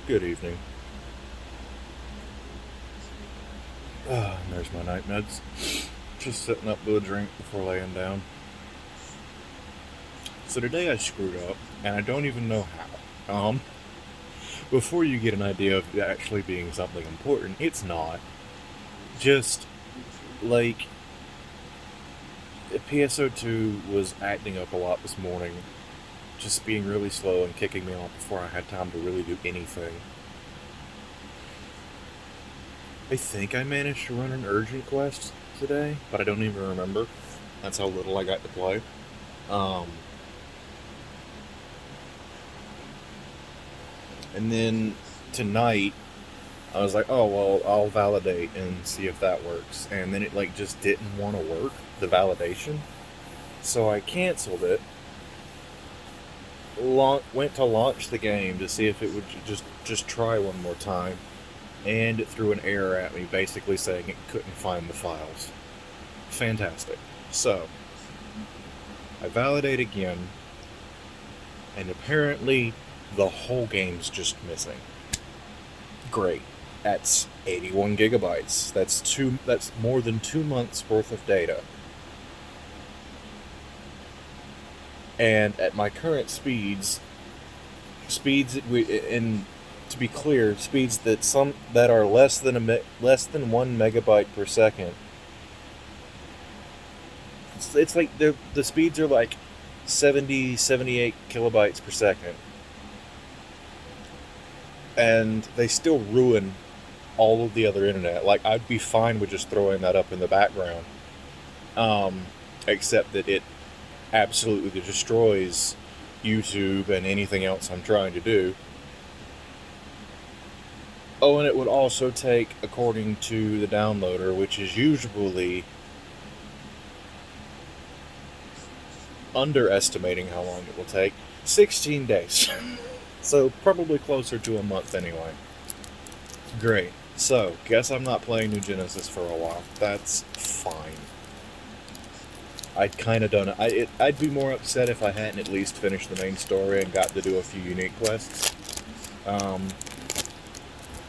Good evening. And there's my night meds. Just setting up to a drink before laying down. So today I screwed up, and I don't even know how. Before you get an idea of it actually being something important, it's not. Just, like, PSO2 was acting up a lot this morning, just being really slow and kicking me off before I had time to really do anything. I think I managed to run an urgent quest today, but I don't even remember. That's how little I got to play. Um, and then tonight, I was like, oh, well, I'll validate and see if that works. And then it, like, just didn't want to work, the validation. So I canceled it, went to launch the game to see if it would just try one more time, and it threw an error at me, basically saying it couldn't find the files. Fantastic. So, I validate again, and apparently the whole game's just missing. Great. That's 81 gigabytes. That's more than 2 months worth of data. And at my current and to be clear, speeds that are less than 1 megabyte per second. It's like the speeds are like 78 kilobytes per second, and they still ruin all of the other internet. Like, I'd be fine with just throwing that up in the background, except that it absolutely destroys YouTube and anything else I'm trying to do. Oh, and it would also take, according to the downloader, which is usually underestimating how long it will take, 16 days. So probably closer to a month anyway. Great. So, guess I'm not playing New Genesis for a while. That's fine. I'd kind of done it. I'd be more upset if I hadn't at least finished the main story and got to do a few unique quests.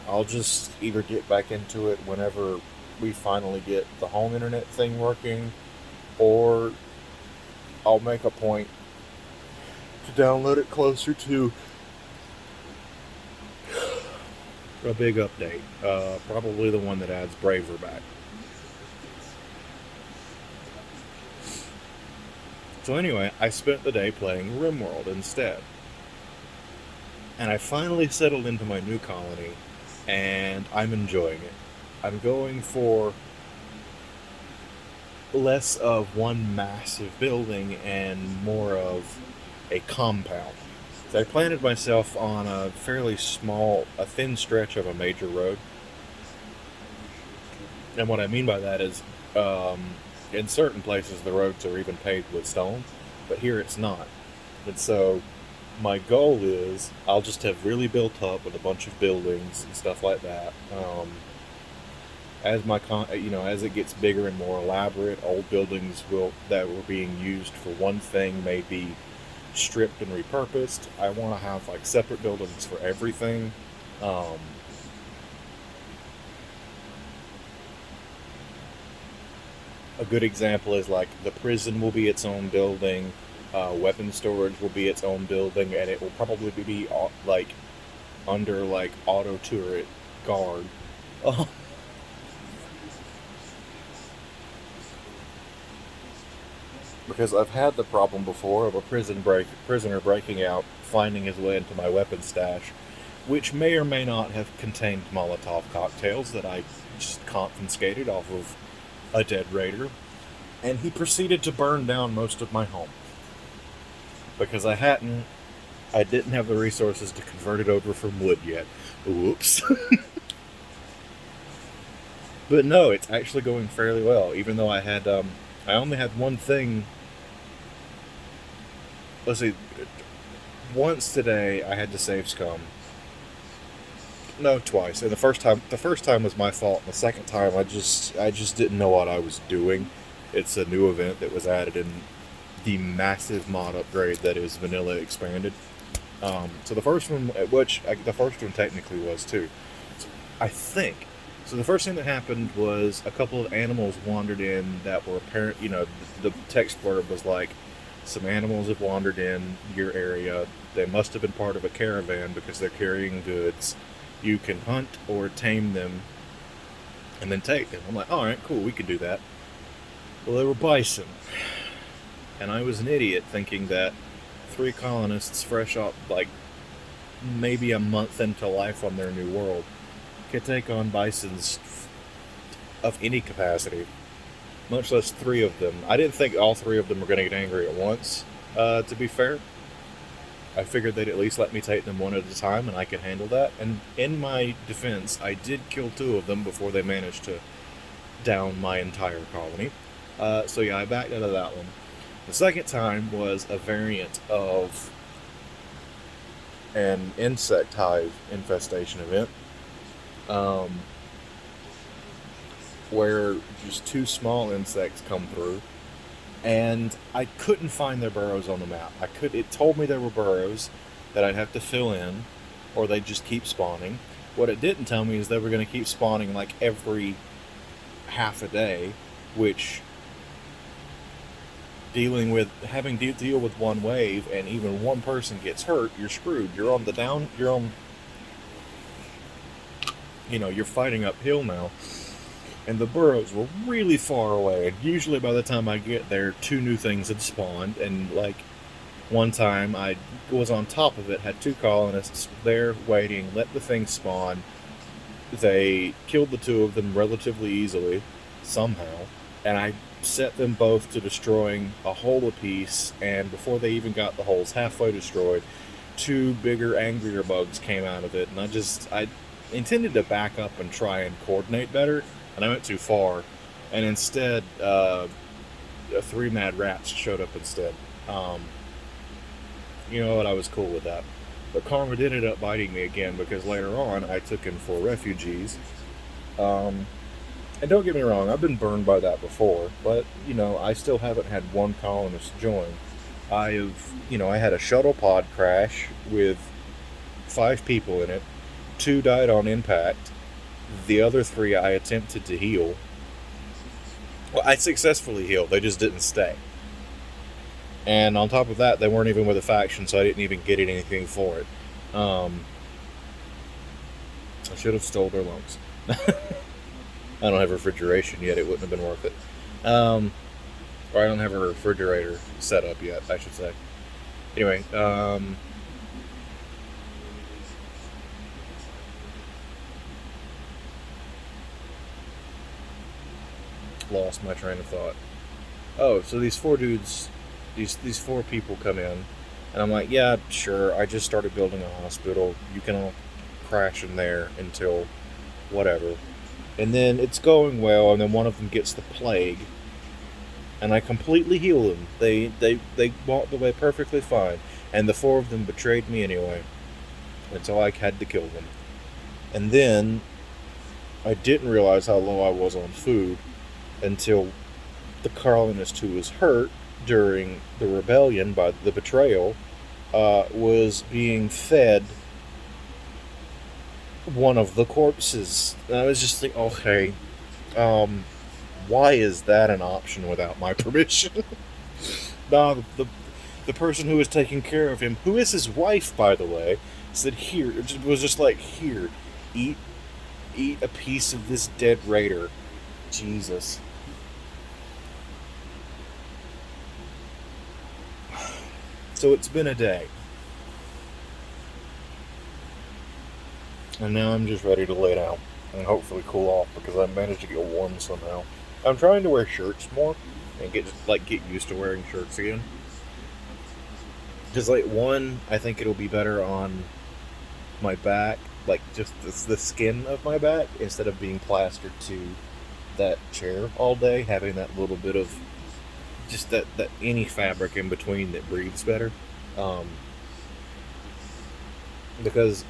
I'll just either get back into it whenever we finally get the home internet thing working, or I'll make a point to download it closer to a big update. Probably the one that adds Braver back. So anyway, I spent the day playing RimWorld instead. And I finally settled into my new colony, and I'm enjoying it. I'm going for less of one massive building and more of a compound. So I planted myself on a thin stretch of a major road. And what I mean by that is, in certain places the roads are even paved with stone, but here it's not. And so my goal is I'll just have really built up with a bunch of buildings and stuff like that. As it gets bigger and more elaborate, old buildings that were being used for one thing may be stripped and repurposed. I want to have like separate buildings for everything. A good example is like the prison will be its own building, weapon storage will be its own building, and it will probably be like under like auto turret guard. Because I've had the problem before of a prisoner breaking out, finding his way into my weapon stash, which may or may not have contained Molotov cocktails that I just confiscated off of a dead raider, and he proceeded to burn down most of my home because I didn't have the resources to convert it over from wood yet. Whoops. But no, it's actually going fairly well, even though I only had one thing. Let's see, once today I had to save scum. No, twice. And the first time was my fault. And the second time, I just didn't know what I was doing. It's a new event that was added in the massive mod upgrade that is Vanilla Expanded. So the first one, which the first one technically was too, so I think. So the first thing that happened was a couple of animals wandered in that were apparent. The text blurb was like, some animals have wandered in your area. They must have been part of a caravan because they're carrying goods. You can hunt or tame them and then take them. I'm like, all right, cool, we can do that. Well, they were bison, and I was an idiot thinking that three colonists fresh off like maybe a month into life on their new world could take on bisons of any capacity, much less three of them. I didn't think all three of them were going to get angry at once, to be fair. I figured they'd at least let me take them one at a time and I could handle that. And in my defense, I did kill two of them before they managed to down my entire colony. So yeah, I backed out of that one. The second time was a variant of an insect hive infestation event, um, where just two small insects come through, and I couldn't find their burrows on the map. It told me there were burrows that I'd have to fill in, or they'd just keep spawning. What it didn't tell me is they were going to keep spawning like every half a day, which dealing with having to deal with one wave and even one person gets hurt, you're screwed. You're on the down. You're on. You're fighting uphill now, and the burrows were really far away. And usually, by the time I get there, two new things had spawned. And like one time, I was on top of it, had two colonists there waiting, let the thing spawn. They killed the two of them relatively easily, somehow, and I set them both to destroying a hole apiece, and before they even got the holes halfway destroyed, two bigger, angrier bugs came out of it, and I intended to back up and try and coordinate better, and I went too far, and instead, three mad rats showed up instead. Um, you know what, I was cool with that. But karma did end up biting me again, because later on, I took in four refugees. Um, And don't get me wrong, I've been burned by that before, but, I still haven't had one colonist join. I had a shuttle pod crash with five people in it. Two died on impact. The other three I attempted to heal. Well, I successfully healed, they just didn't stay. And on top of that, they weren't even with a faction, so I didn't even get anything for it. Um, I should have stole their loans. I don't have refrigeration yet. It wouldn't have been worth it. Or I don't have a refrigerator set up yet, I should say. Anyway, lost my train of thought. Oh, so these four dudes, these four people come in, and I'm like, yeah, sure. I just started building a hospital. You can all crash in there until whatever. And then it's going well, and then one of them gets the plague, and I completely heal them. They walked away perfectly fine, and the four of them betrayed me anyway, and so I had to kill them. And then I didn't realize how low I was on food until the colonist who was hurt during the rebellion by the betrayal was being fed one of the corpses. And I was just like, okay, why is that an option without my permission? Nah, the person who was taking care of him, who is his wife, by the way, said, here, was just like, here, eat a piece of this dead raider. Jesus. So it's been a day. And now I'm just ready to lay down and hopefully cool off because I managed to get warm somehow. I'm trying to wear shirts more and get used to wearing shirts again. Because one, I think it'll be better on my back, like just the skin of my back, instead of being plastered to that chair all day, having that little bit of just that any fabric in between that breathes better. Um, because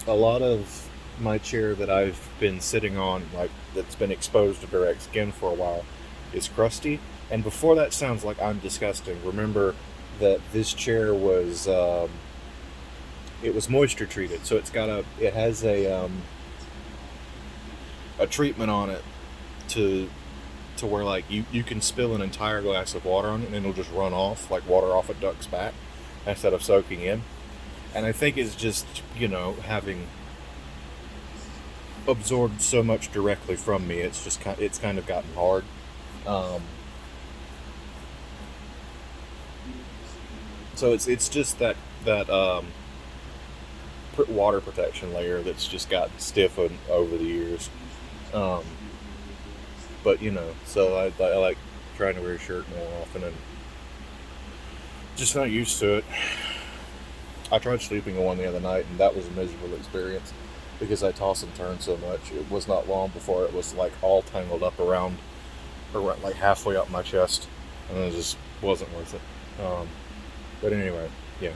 a lot of my chair that I've been sitting on, like that's been exposed to direct skin for a while, is crusty. And before that sounds like I'm disgusting, remember that this chair was it was moisture treated, so it has a treatment on it to where like you can spill an entire glass of water on it and it'll just run off like water off a duck's back instead of soaking in. And I think it's just, having absorbed so much directly from me, it's kind of gotten hard. Um, so it's just that water protection layer that's just gotten stiffened over the years. Um, but so I like trying to wear a shirt more often and just not used to it. I tried sleeping in one the other night, and that was a miserable experience because I toss and turn so much. It was not long before it was like all tangled up around like halfway up my chest, and it just wasn't worth it. But anyway, yeah,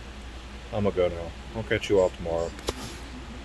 I'm gonna go now. I'll catch you all tomorrow.